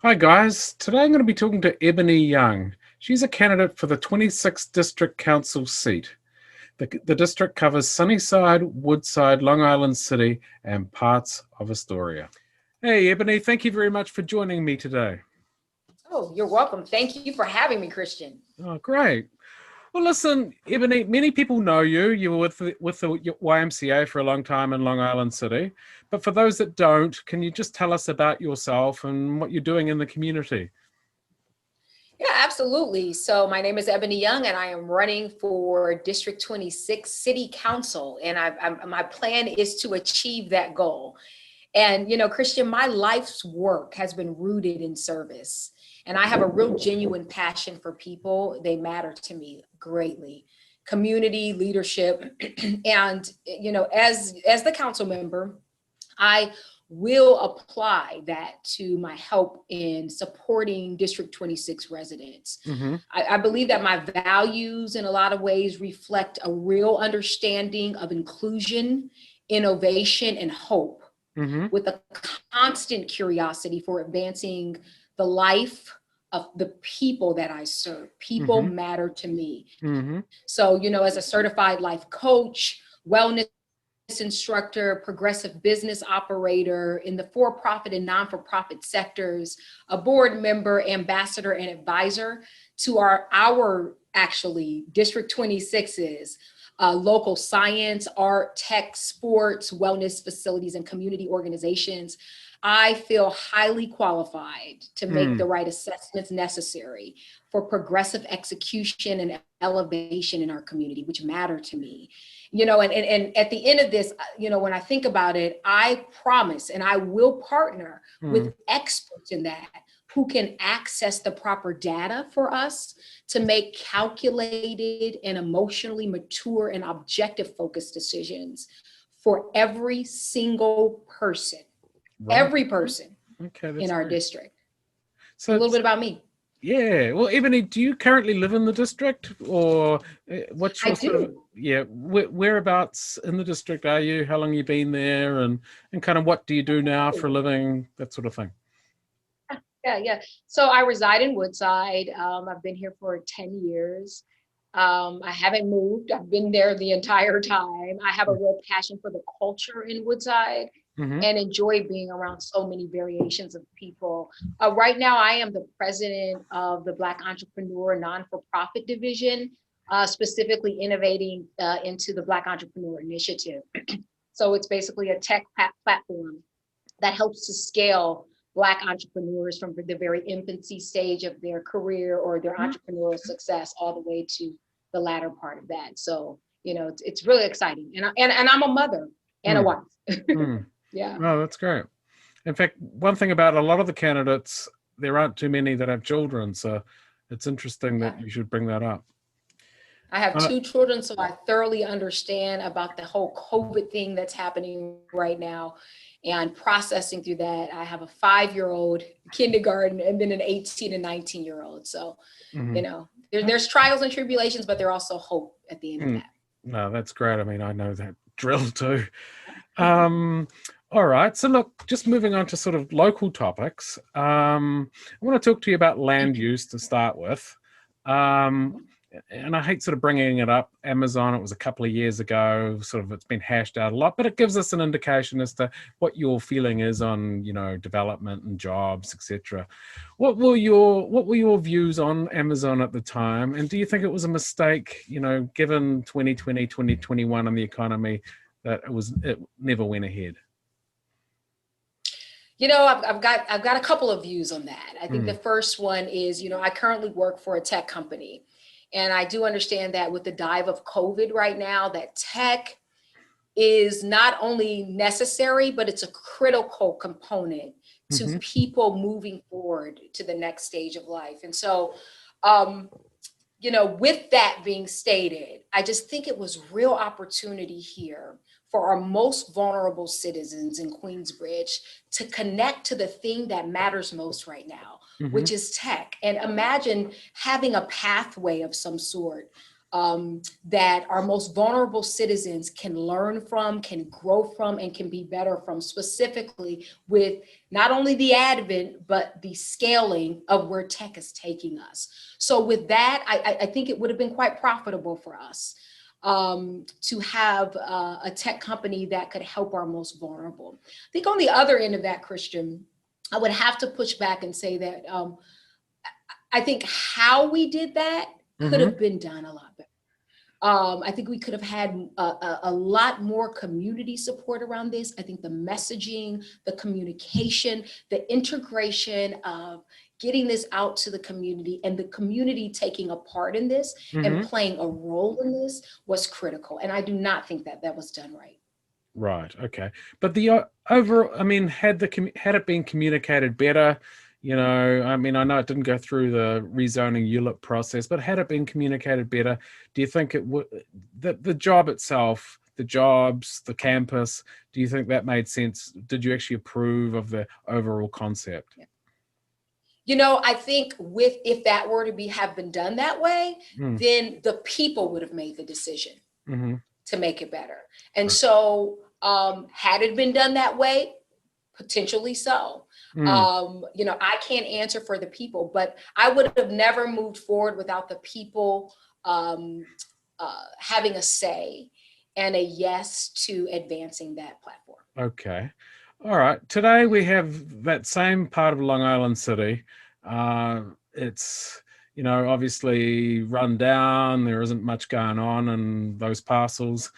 Hi guys, today I'm going to be talking to Ebony Young. She's a candidate for the 26th District Council seat. The district covers Sunnyside, Woodside, Long Island City, and parts of Astoria. Hey Ebony, thank you very much for joining me today. Oh, you're welcome. Thank you for having me, Christian. Oh, great. Well, listen, Ebony, many people know you. You were with the YMCA for a long time in Long Island City. But for those that don't, can you just tell us about yourself and what you're doing in the community? Yeah, absolutely. So my name is Ebony Young, and I am running for District 26 City Council. And my plan is to achieve that goal. And, Christian, my life's work has been rooted in service. And I have a real genuine passion for people. They matter to me greatly. Community, leadership. And, as the council member, I will apply that to my help in supporting District 26 residents. Mm-hmm. I believe that my values in a lot of ways reflect a real understanding of inclusion, innovation, and hope, Mm-hmm. with a constant curiosity for advancing the life of the people that I serve. People Mm-hmm. matter to me. Mm-hmm. So, as a certified life coach, wellness instructor, progressive business operator in the for-profit and non-for-profit sectors, a board member, ambassador, and advisor to our actually District 26's local science, art, tech, sports, wellness facilities, and community organizations. I feel highly qualified to make the right assessments necessary for progressive execution and elevation in our community, which matter to me. And at the end of this, when I think about it, I promise and I will partner with experts in that who can access the proper data for us to make calculated and emotionally mature and objective focused decisions for every single person, Right. every person Okay, in that's our great. district. A So, little bit about me. yeah. Well, Ebony, do you currently live in the district, or what's I your sort of do. whereabouts in the district are you? How long you been there, and kind of what do you do now for a living? That sort of thing. Yeah. So I reside in Woodside. I've been here for 10 years. I haven't moved. I've been there the entire time. I have a real passion for the culture in Woodside Mm-hmm. and enjoy being around so many variations of people. Right now, I am the president of the Black Entrepreneur Non-for-Profit Division, specifically innovating into the Black Entrepreneur Initiative. So it's basically a tech platform that helps to scale Black entrepreneurs from the very infancy stage of their career or their entrepreneurial success all the way to the latter part of that. So, it's really exciting. And I'm a mother and a wife. Mm-hmm. Yeah. Oh, that's great. In fact, one thing about a lot of the candidates, there aren't too many that have children, so it's interesting Yeah. that you should bring that up. I have Uh, 2 children, so I thoroughly understand about the whole COVID thing that's happening right now and processing through that. I have a 5-year-old kindergarten and then an 18 and 19-year-old. So, mhm. there's trials and tribulations, but there's also hope at the end of Mm. that. No, that's great. I mean, I know that drill too. Um, all right. So, look, just moving on to sort of local topics. I want to talk to you about land use to start with. Um, and I hate sort of bringing it up. Amazon, it was a couple of years ago. Sort of, it's been hashed out a lot, but it gives us an indication as to what your feeling is on, development and jobs, etc. What were your views on Amazon at the time? And do you think it was a mistake, given 2020, 2021 and the economy, that it never went ahead? I've got a couple of views on that. I think the Mm, first one is, I currently work for a tech company. And I do understand that with the dive of COVID right now, that tech is not only necessary, but it's a critical component to hmm people moving forward to the next stage of life. And so, um, with that being stated, I just think it was real opportunity here for our most vulnerable citizens in Queensbridge to connect to the thing that matters most right now, hmm which is tech. And imagine having a pathway of some sort, that our most vulnerable citizens can learn from, can grow from, and can be better from, specifically with not only the advent, but the scaling of where tech is taking us. So with that, I think it would have been quite profitable for us to have a tech company that could help our most vulnerable. I think on the other end of that, Christian, I would have to push back and say that I think how we did that could have been done a lot better. I think we could have had a lot more community support around this. I think the messaging, the communication, the integration of getting this out to the community and the community taking a part in this and playing a role in this was critical. And I do not think that that was done right. Right. Okay. But the overall, I mean, had it been communicated better, I mean, I know it didn't go through the rezoning ULIP process, but had it been communicated better, do you think it would, the job itself, the jobs, the campus, do you think that made sense? Did you actually approve of the overall concept? Yeah. I think if that were to have been done that way, then the people would have made the decision to make it better. And so had it been done that way, potentially so. I can't answer for the people, but I would have never moved forward without the people having a say and a yes to advancing that platform. Okay. All right. Today we have that same part of Long Island City. It's, obviously run down. There isn't much going on in those parcels.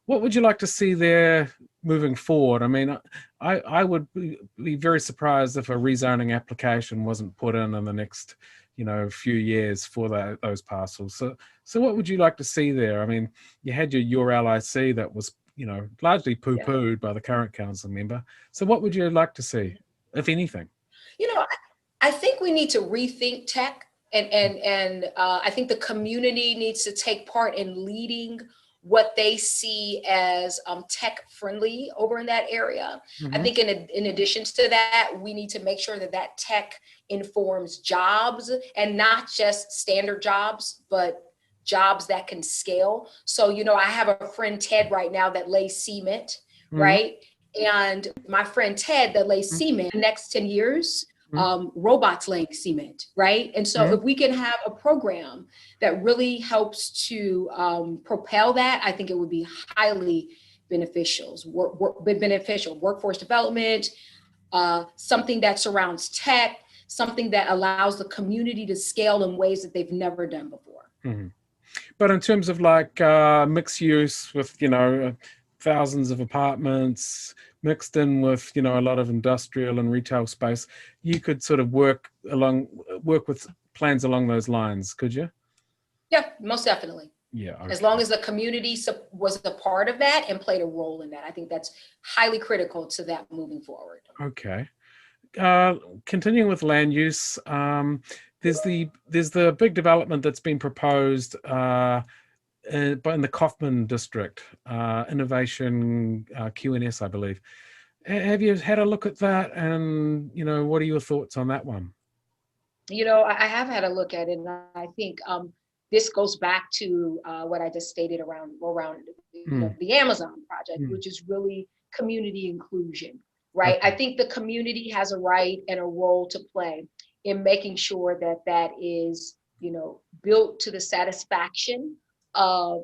What would you like to see there moving forward? I mean, I would be very surprised if a rezoning application wasn't put in the next, few years for those parcels. So what would you like to see there? I mean, you had your LIC that was, largely poo-pooed by the current council member. So what would you like to see, if anything? I think we need to rethink tech, and I think the community needs to take part in leading what they see as tech friendly over in that area. I think in addition to that, we need to make sure that tech informs jobs, and not just standard jobs, but jobs that can scale. So, I have a friend, Ted, right now that lays cement, right? And my friend Ted that lays cement, next 10 years, robots laying cement, right? And so if we can have a program that really helps to propel that, I think it would be highly beneficial. Workforce development, something that surrounds tech, something that allows the community to scale in ways that they've never done before. But in terms of like mixed use with, thousands of apartments mixed in with, a lot of industrial and retail space, you could sort of work with plans along those lines, could you? Yeah, most definitely. Yeah. Okay. As long as the community was a part of that and played a role in that, I think that's highly critical to that moving forward. Okay. Continuing with land use, there's the big development that's been proposed but in the Kaufman district, Innovation QNS, I believe. Have you had a look at that? And, what are your thoughts on that one? I have had a look at it, and I think this goes back to what I just stated around the Amazon project, which is really community inclusion, right? Okay. I think the community has a right and a role to play in making sure that is, built to the satisfaction of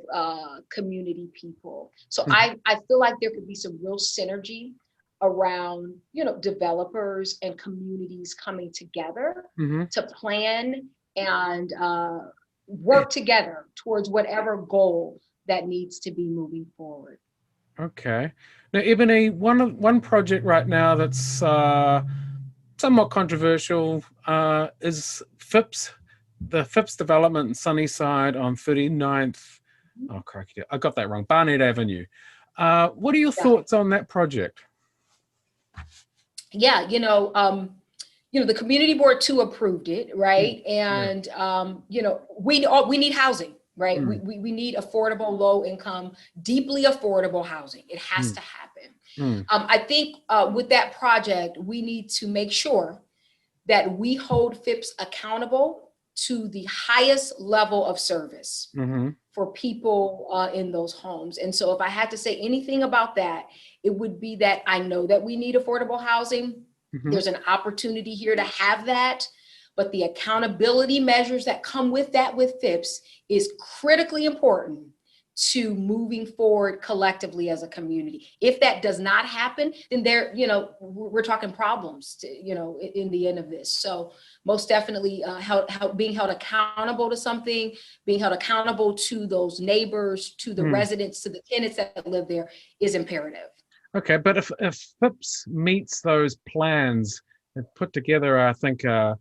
community people. So I feel like there could be some real synergy around, developers and communities coming together to plan and work together towards whatever goal that needs to be moving forward. Okay. Now, Ebony, one project right now that's somewhat controversial is FIPS. The FIPS development in Sunnyside on 39th. Oh, crikey, I got that wrong. Barnett Avenue. What are your thoughts on that project? Yeah, the community board too approved it, right? And we need housing, right? We need affordable, low income, deeply affordable housing. It has to happen. I think with that project, we need to make sure that we hold FIPS accountable to the highest level of service Mm-hmm. for people in those homes. And so if I had to say anything about that, it would be that I know that we need affordable housing. Mm-hmm. There's an opportunity here to have that, but the accountability measures that come with that with FIPS is critically important to moving forward collectively as a community. If that does not happen, then we're talking problems in the end of this. So most definitely being held accountable to something, being held accountable to those neighbors, to the residents, to the tenants that live there is imperative. Okay, but if FIPS meets those plans, they've put together, I think, a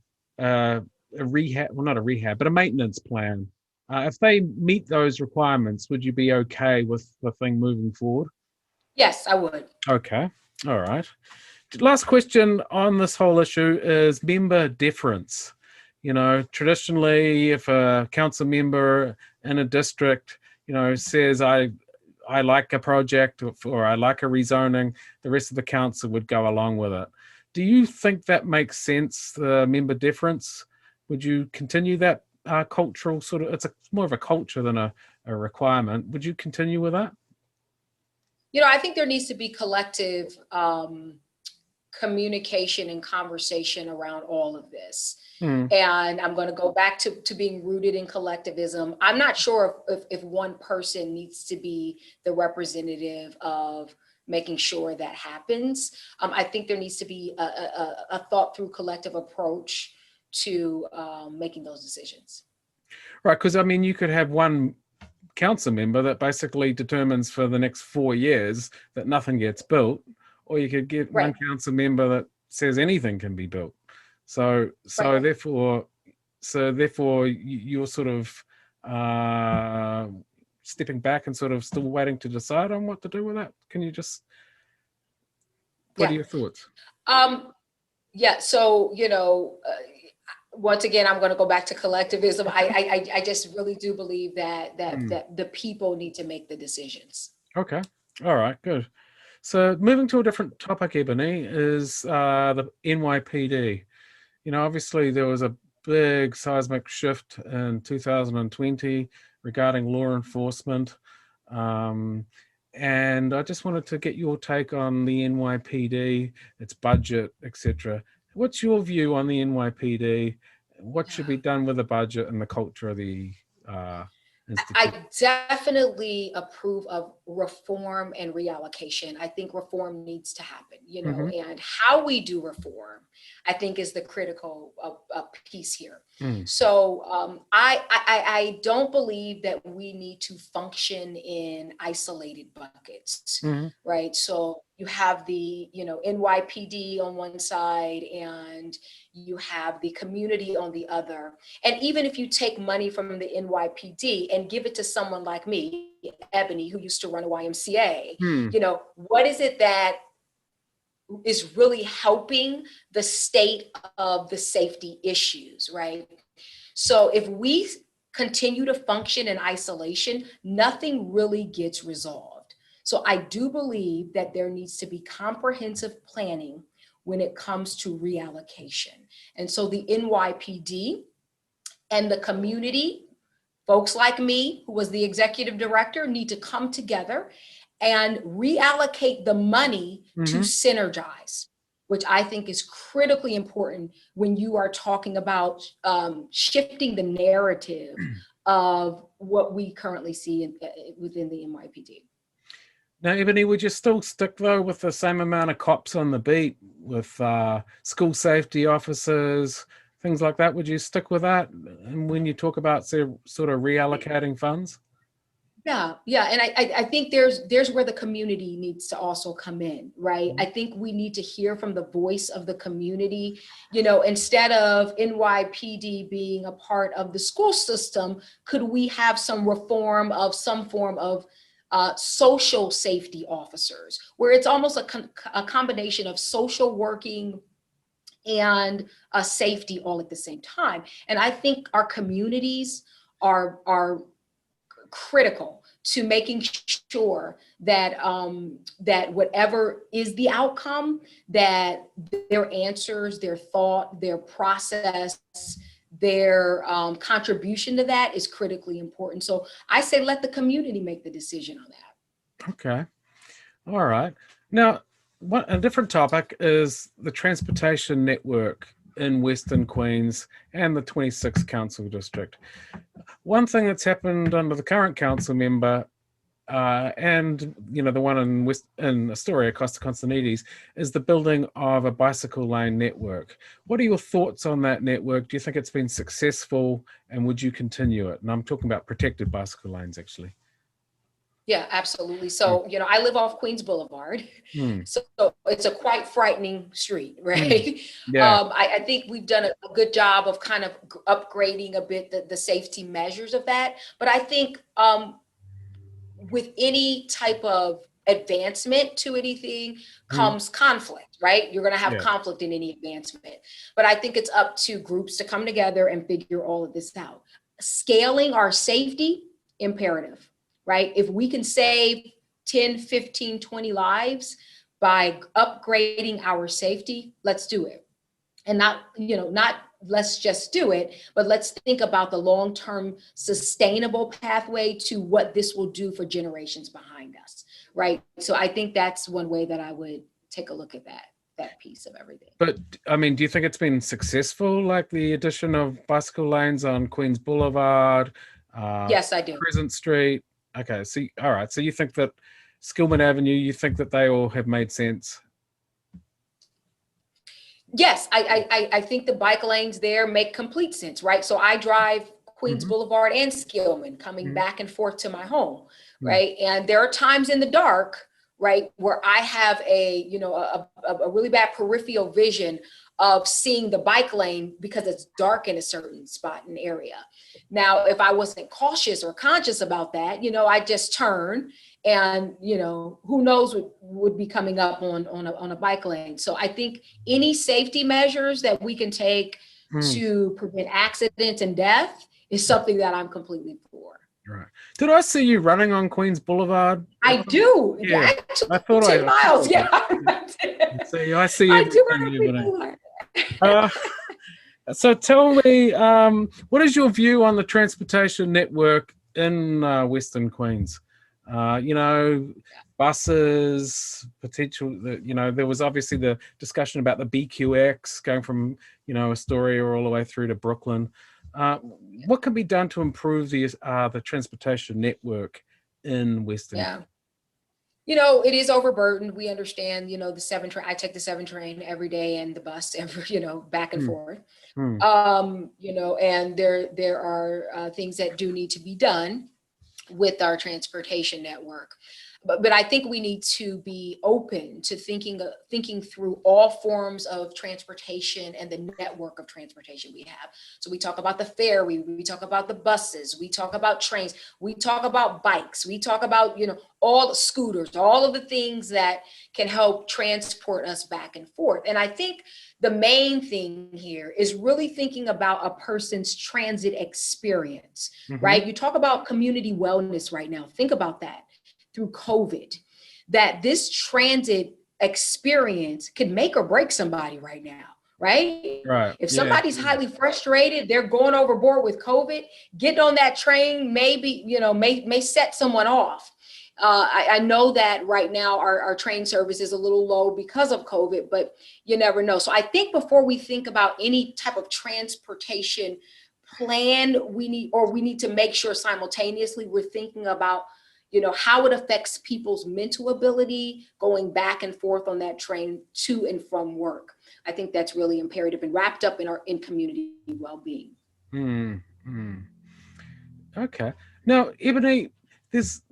rehab, well, not a rehab, but a maintenance plan. If they meet those requirements, would you be okay with the thing moving forward? Yes, I would. Okay, all right. Last question on this whole issue is member deference. Traditionally, if a council member in a district, says I like a project or I like a rezoning, the rest of the council would go along with it. Do you think that makes sense, the member deference? Would you continue that cultural sort of, it's more of a culture than a requirement. Would you continue with that? I think there needs to be collective communication and conversation around all of this. And I'm going to go back to being rooted in collectivism. I'm not sure if one person needs to be the representative of making sure that happens. I think there needs to be a thought through collective approach to making those decisions. Right, because you could have one council member that basically determines for the next 4 years that nothing gets built, or you could get one council member that says anything can be built. So therefore you're sort of stepping back and sort of still waiting to decide on what to do with that. Can you just, what are your thoughts? So, once again, I'm going to go back to collectivism. I just really do believe that the people need to make the decisions. Okay. All right, good. So moving to a different topic, Ebony, is the NYPD. Obviously there was a big seismic shift in 2020 regarding law enforcement. And I just wanted to get your take on the NYPD, its budget, etc. What's your view on the NYPD? What should be done with the budget and the culture of the institute? I definitely approve of reform and reallocation. I think reform needs to happen, and how we do reform, I think, is the critical piece here. So I don't believe that we need to function in isolated buckets, right? So you have the NYPD on one side and you have the community on the other. And even if you take money from the NYPD and give it to someone like me, Ebony, who used to run a YMCA, what is it that is really helping the state of the safety issues, right? So if we continue to function in isolation, nothing really gets resolved. So I do believe that there needs to be comprehensive planning when it comes to reallocation. And so the NYPD and the community, folks like me, who was the executive director, need to come together and reallocate the money to synergize, which I think is critically important when you are talking about shifting the narrative of what we currently see within the NYPD. Now, Ebony, would you still stick, though, with the same amount of cops on the beat, with school safety officers, things like that? Would you stick with that? And when you talk about sort of reallocating funds? Yeah. And I think there's where the community needs to also come in, right? I think we need to hear from the voice of the community, instead of NYPD being a part of the school system, could we have some reform of some form of social safety officers, where it's almost a combination of social working and safety all at the same time. And I think our communities are critical to making sure that that whatever is the outcome, that their answers, their thought, their process, their contribution to that is critically important. So I say let the community make the decision on that. Okay. All right. Now, a different topic is the transportation network in Western Queens and the 26th Council District. One thing that's happened under the current council member and the one in Astoria, Costa Constantinides, is the building of a bicycle lane network. What are your thoughts on that network? Do you think it's been successful, and would you continue it? And I'm talking about protected bicycle lanes, actually. Yeah, absolutely. So, I live off Queens Boulevard. Mm. So it's a quite frightening street, right? Yeah. I think we've done a good job of kind of upgrading a bit the safety measures of that. But I think with any type of advancement to anything comes conflict, right? You're going to have conflict in any advancement. But I think it's up to groups to come together and figure all of this out. Scaling our safety, imperative. Right? If we can save 10, 15, 20 lives by upgrading our safety, let's do it. And not let's just do it, but let's think about the long-term sustainable pathway to what this will do for generations behind us, right? So I think that's one way that I would take a look at that piece of everything. But I mean, do you think it's been successful, like the addition of bicycle lanes on Queens Boulevard? Yes, I do. Crescent Street. Okay, so all right. So you think that Skillman Avenue, you think that they all have made sense? Yes, I think the bike lanes there make complete sense, right? So I drive Queens Boulevard and Skillman coming back and forth to my home, right? And there are times in the dark, right, where I have a really bad peripheral vision of seeing the bike lane because it's dark in a certain spot and area. Now, if I wasn't cautious or conscious about that, I just turn and, who knows what would be coming up on a bike lane. So I think any safety measures that we can take to prevent accidents and death is something that I'm completely for. Right. Did I see you running on Queens Boulevard? I do. Yeah. I thought 10 miles. Yeah. I see I do everything. So tell me, what is your view on the transportation network in Western Queens? Buses, potential, there was obviously the discussion about the BQX going from, Astoria all the way through to Brooklyn. What can be done to improve the transportation network in Western? Yeah. It is overburdened. We understand, the 7 train. I take the 7 train every day and the bus back and forth. And there are things that do need to be done with our transportation network. But I think we need to be open to thinking through all forms of transportation and the network of transportation we have. So we talk about the ferry, we talk about the buses, we talk about trains, we talk about bikes, we talk about, all the scooters, all of the things that can help transport us back and forth. And I think the main thing here is really thinking about a person's transit experience, right? You talk about community wellness right now. Think about that. Through COVID, that this transit experience could make or break somebody right now, right? Right. If somebody's highly frustrated, they're going overboard with COVID, getting on that train, maybe, may set someone off. I know that right now our train service is a little low because of COVID, but you never know. So I think before we think about any type of transportation plan, we need to make sure simultaneously we're thinking about how it affects people's mental ability going back and forth on that train to and from work. I think that's really imperative and wrapped up in community well-being. Okay. Now, Ebony, there's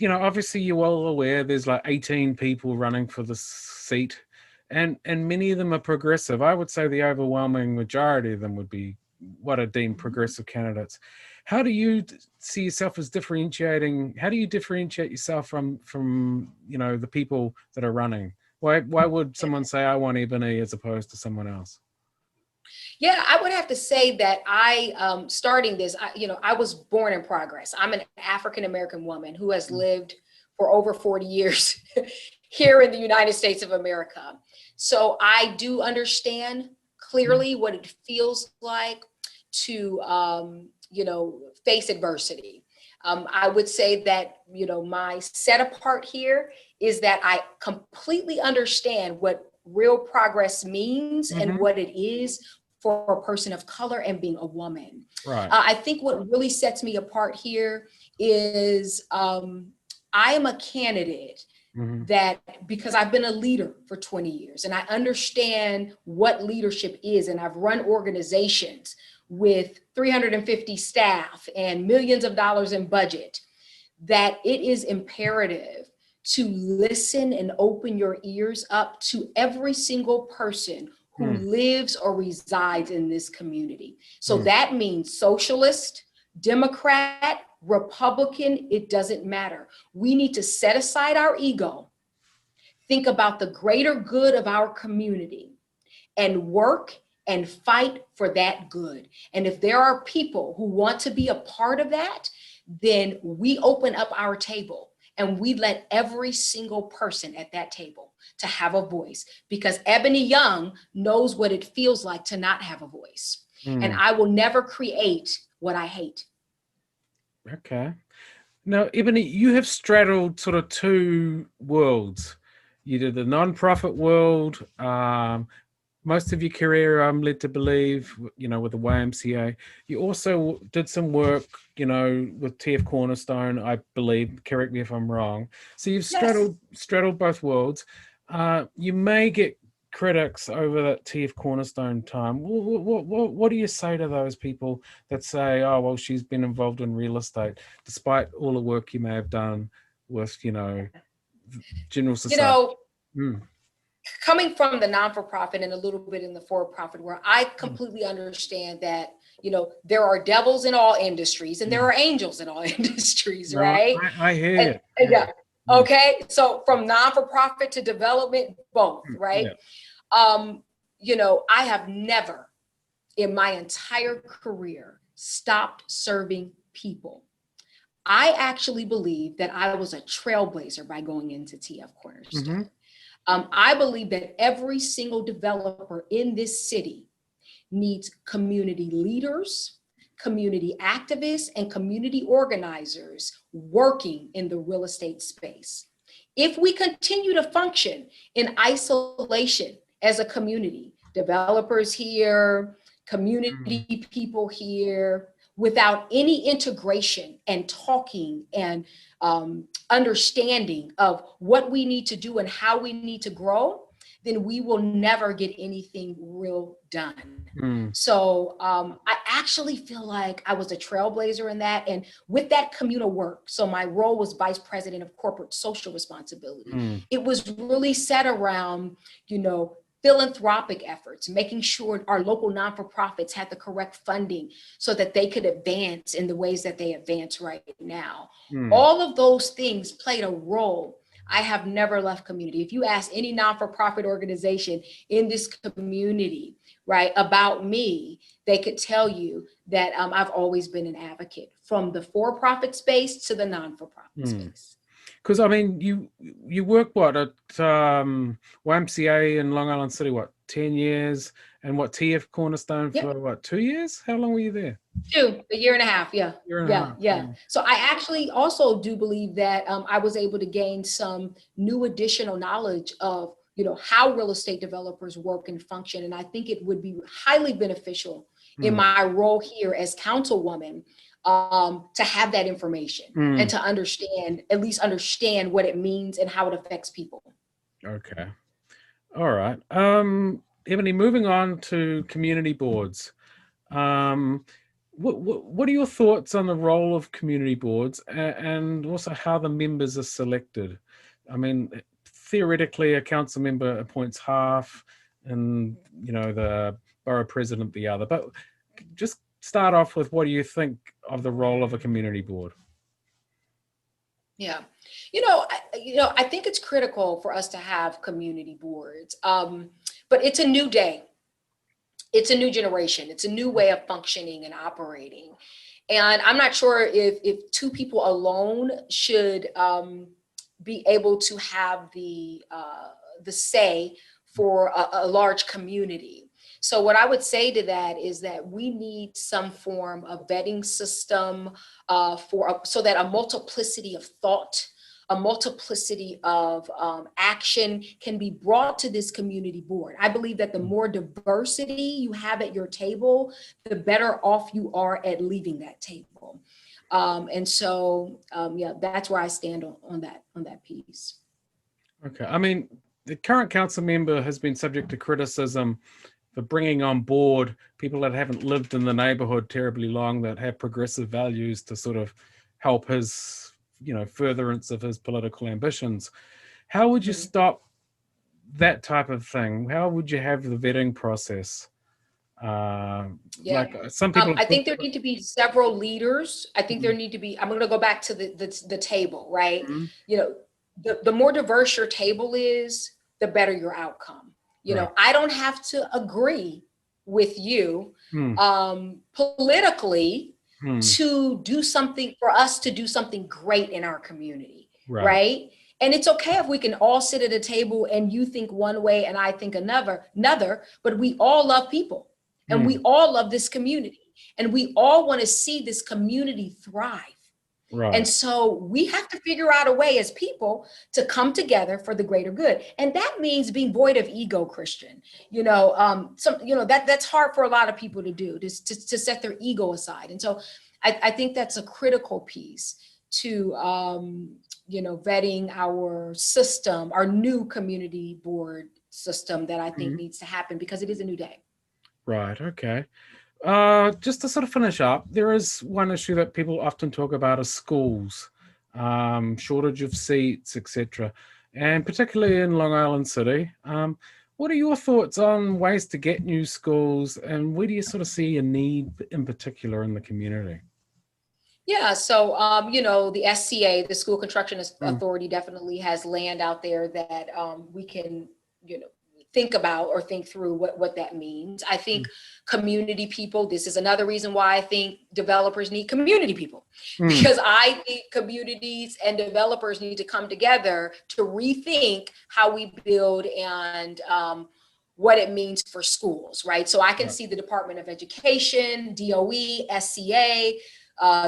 obviously you're well aware there's like 18 people running for the seat, and many of them are progressive. I would say the overwhelming majority of them would be what are deemed progressive candidates. How do you see yourself as differentiating? How do you differentiate yourself from the people that are running? Why would someone say I want Ebony as opposed to someone else? Yeah, I would have to say that starting this, I was born in progress. I'm an African-American woman who has lived for over 40 years here in the United States of America. So I do understand clearly what it feels like to, face adversity. I would say that, my set apart here is that I completely understand what real progress means and what it is for a person of color and being a woman. Right. I think what really sets me apart here is I am a candidate that, because I've been a leader for 20 years and I understand what leadership is, and I've run organizations with 350 staff and millions of dollars in budget, that it is imperative to listen and open your ears up to every single person who lives or resides in this community. So that means socialist, Democrat, Republican, it doesn't matter. We need to set aside our ego, think about the greater good of our community, and work and fight for that good. And if there are people who want to be a part of that, then we open up our table and we let every single person at that table to have a voice, because Ebony Young knows what it feels like to not have a voice. And I will never create what I hate. Okay. Now, Ebony, you have straddled sort of two worlds. You did the nonprofit world. Most of your career, I'm led to believe, with the YMCA. You also did some work, with TF Cornerstone, I believe. Correct me if I'm wrong. So you've straddled both worlds. You may get critics over that TF Cornerstone time. What do you say to those people that say, oh, well, she's been involved in real estate, despite all the work you may have done with, general society? Coming from the non-for-profit and a little bit in the for-profit, where I completely understand that, there are devils in all industries and there are angels in all industries, right? I hear you. Yeah. Okay. So from non-for-profit to development, both, right? Yeah. I have never in my entire career stopped serving people. I actually believe that I was a trailblazer by going into TF Cornerstone. I believe that every single developer in this city needs community leaders, community activists, and community organizers working in the real estate space. If we continue to function in isolation as a community, developers here, community people here, without any integration and talking and understanding of what we need to do and how we need to grow, then we will never get anything real done. So I actually feel like I was a trailblazer in that. And with that communal work, so my role was Vice President of Corporate Social Responsibility. It was really set around, philanthropic efforts, making sure our local non-for-profits had the correct funding so that they could advance in the ways that they advance right now. All of those things played a role. I have never left community. If you ask any non-for-profit organization in this community, right, about me, they could tell you that I've always been an advocate, from the for-profit space to the non-for-profit space. Because you work at YMCA in Long Island City, 10 years, and TF Cornerstone for 2 years? How long were you there? A year and a half, yeah. So I actually also do believe that I was able to gain some new additional knowledge of, how real estate developers work and function. And I think it would be highly beneficial in my role here as councilwoman to have that information and to at least understand what it means and how it affects people. Okay. All right. Ebony, moving on to community boards. What are your thoughts on the role of community boards and also how the members are selected? I mean, theoretically, a council member appoints half and, the borough president the other. But just start off with, what do you think of the role of a community board? Yeah, I think it's critical for us to have community boards, but it's a new day. It's a new generation. It's a new way of functioning and operating. And I'm not sure if two people alone should be able to have the say for a large community. So what I would say to that is that we need some form of vetting system so that a multiplicity of thought, a multiplicity of action can be brought to this community board. I believe that the more diversity you have at your table, the better off you are at leaving that table. And so, yeah, that's where I stand on that piece. Okay. I mean, the current council member has been subject to criticism for bringing on board people that haven't lived in the neighborhood terribly long, that have progressive values to sort of help his, furtherance of his political ambitions. How would you stop that type of thing? How would you have the vetting process? Like some people, I think there need to be several leaders. I think there need to be, I'm going to go back to the table, right? The more diverse your table is, the better your outcome. I don't have to agree with you politically to do something, for us to do something great in our community, right? And it's okay if we can all sit at a table and you think one way and I think another, but we all love people and we all love this community and we all want to see this community thrive. Right. And so we have to figure out a way as people to come together for the greater good. And that means being void of ego, Christian. That's hard for a lot of people to do, to set their ego aside. And so I think that's a critical piece to, vetting our system, our new community board system that I think needs to happen because it is a new day. Right. Okay. Just to sort of finish up, there is one issue that people often talk about is schools, shortage of seats, etc., and particularly in Long Island City. What are your thoughts on ways to get new schools, and where do you sort of see a need in particular in the community? Yeah, so the SCA, the School Construction Authority, definitely has land out there that we can think about or think through what that means. I think community people, this is another reason why I think developers need community people, because I think communities and developers need to come together to rethink how we build and what it means for schools, right? So I can see the Department of Education, DOE, SCA,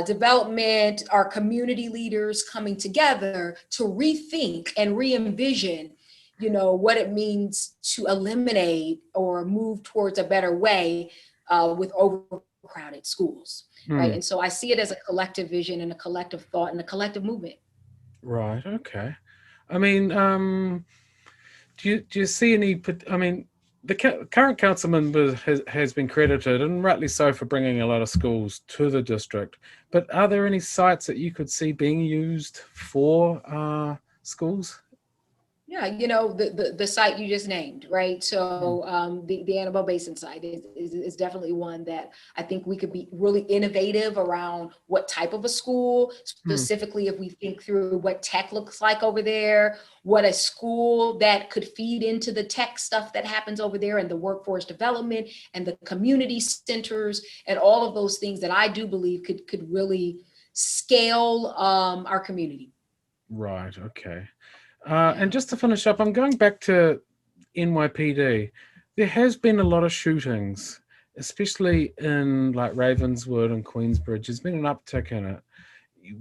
development, our community leaders coming together to rethink and re-envision what it means to eliminate or move towards a better way with overcrowded schools, right? And so I see it as a collective vision and a collective thought and a collective movement. Right. Okay. I mean, do you see any? I mean, the current council member has been credited, and rightly so, for bringing a lot of schools to the district. But are there any sites that you could see being used for schools? Yeah, the site you just named, right? So the Annabelle Basin site is definitely one that I think we could be really innovative around what type of a school, specifically if we think through what tech looks like over there, what a school that could feed into the tech stuff that happens over there and the workforce development and the community centers and all of those things that I do believe could really scale our community. Right, okay. And just to finish up, I'm going back to NYPD. There has been a lot of shootings, especially in like Ravenswood and Queensbridge. There's been an uptick in it.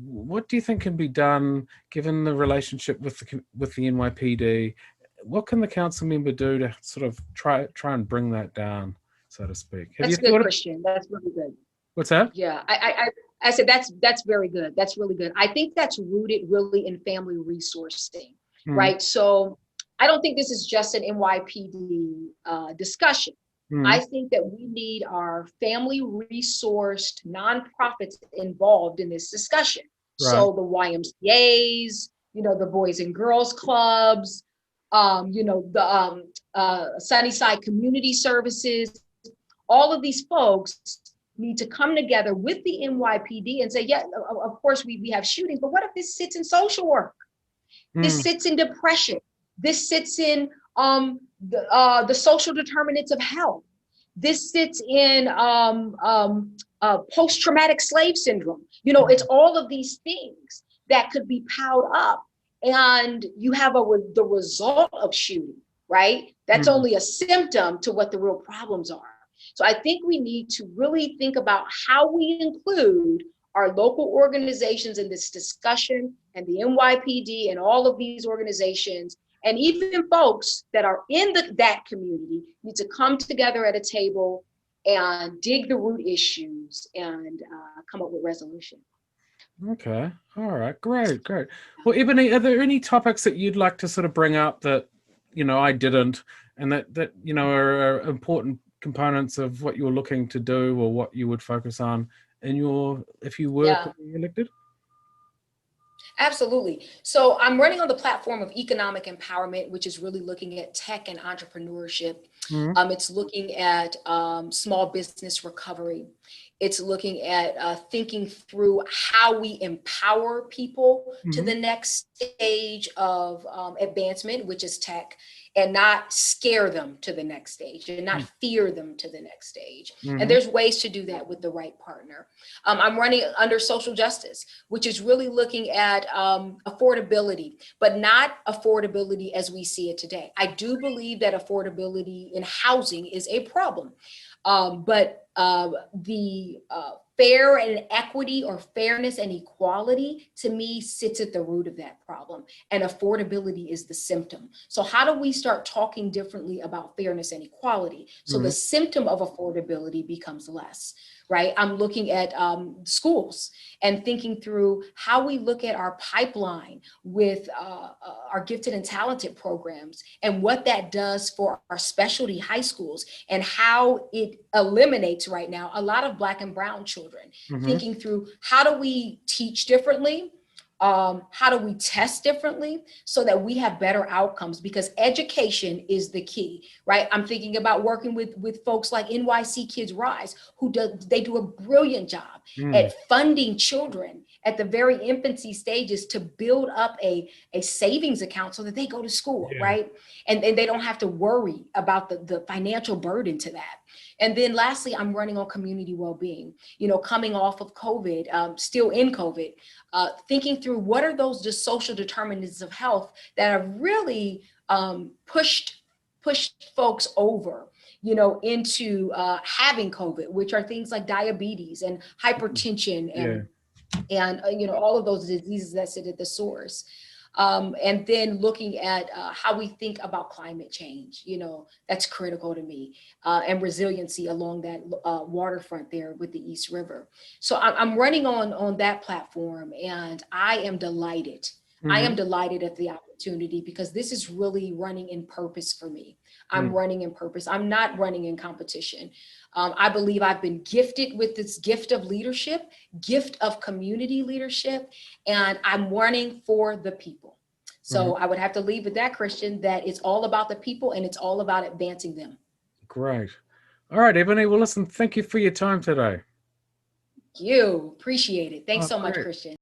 What do you think can be done, given the relationship with the NYPD? What can the council member do to sort of try and bring that down, so to speak? That's good, Christian. That's really good. What's that? Yeah, I said that's very good. That's really good. I think that's rooted really in family resourcing. Right. So I don't think this is just an NYPD discussion. I think that we need our family resourced nonprofits involved in this discussion. Right. So the YMCAs, the Boys and Girls Clubs, the Sunnyside Community Services, all of these folks need to come together with the NYPD and say, yeah, of course we have shootings, but what if this sits in social work? This sits in depression. This sits in the social determinants of health. This sits in post-traumatic slave syndrome. It's all of these things that could be piled up, and you have the result of shooting, right? That's only a symptom to what the real problems are. So I think we need to really think about how we include our local organizations in this discussion, and the NYPD and all of these organizations, and even folks that are in that community need to come together at a table and dig the root issues and come up with resolution. Okay. All right. Great. Great. Well, Ebony, are there any topics that you'd like to sort of bring up that, I didn't, and that are important components of what you're looking to do, or what you would focus on if you were to be elected? Absolutely. So I'm running on the platform of economic empowerment, which is really looking at tech and entrepreneurship. Mm-hmm. It's looking at small business recovery. It's looking at thinking through how we empower people to Mm-hmm. the next stage of advancement, which is tech, and not scare them to the next stage and not fear them to the next stage. Mm-hmm. And there's ways to do that with the right partner. I'm running under social justice, which is really looking at affordability, but not affordability as we see it today. I do believe that affordability in housing is a problem, but the fair and equity, or fairness and equality, to me sits at the root of that problem, and affordability is the symptom. So how do we start talking differently about fairness and equality so the symptom of affordability becomes less? Right? I'm looking at schools and thinking through how we look at our pipeline with our gifted and talented programs, and what that does for our specialty high schools, and how it eliminates right now a lot of Black and brown children. Thinking through how do we teach differently? How do we test differently so that we have better outcomes? Because education is the key, right? I'm thinking about working with folks like NYC Kids Rise, they do a brilliant job at funding children at the very infancy stages to build up a savings account so that they go to school, right? And they don't have to worry about the financial burden to that. And then lastly, I'm running on community well-being, coming off of COVID, still in COVID, thinking through what are those just social determinants of health that have really pushed folks over, into having COVID, which are things like diabetes and hypertension and all of those diseases that sit at the source. And then looking at how we think about climate change, that's critical to me, and resiliency along that waterfront there with the East River. So I'm running on that platform, and I am delighted. I am delighted at the opportunity, because this is really running in purpose for me. I'm running in purpose. I'm not running in competition. I believe I've been gifted with this gift of leadership, gift of community leadership, and I'm running for the people. So I would have to leave with that, Christian, that it's all about the people and it's all about advancing them. Great. All right, Ebony. Well, listen, thank you for your time today. Thank you. Appreciate it. Thanks so much, Great. Christian.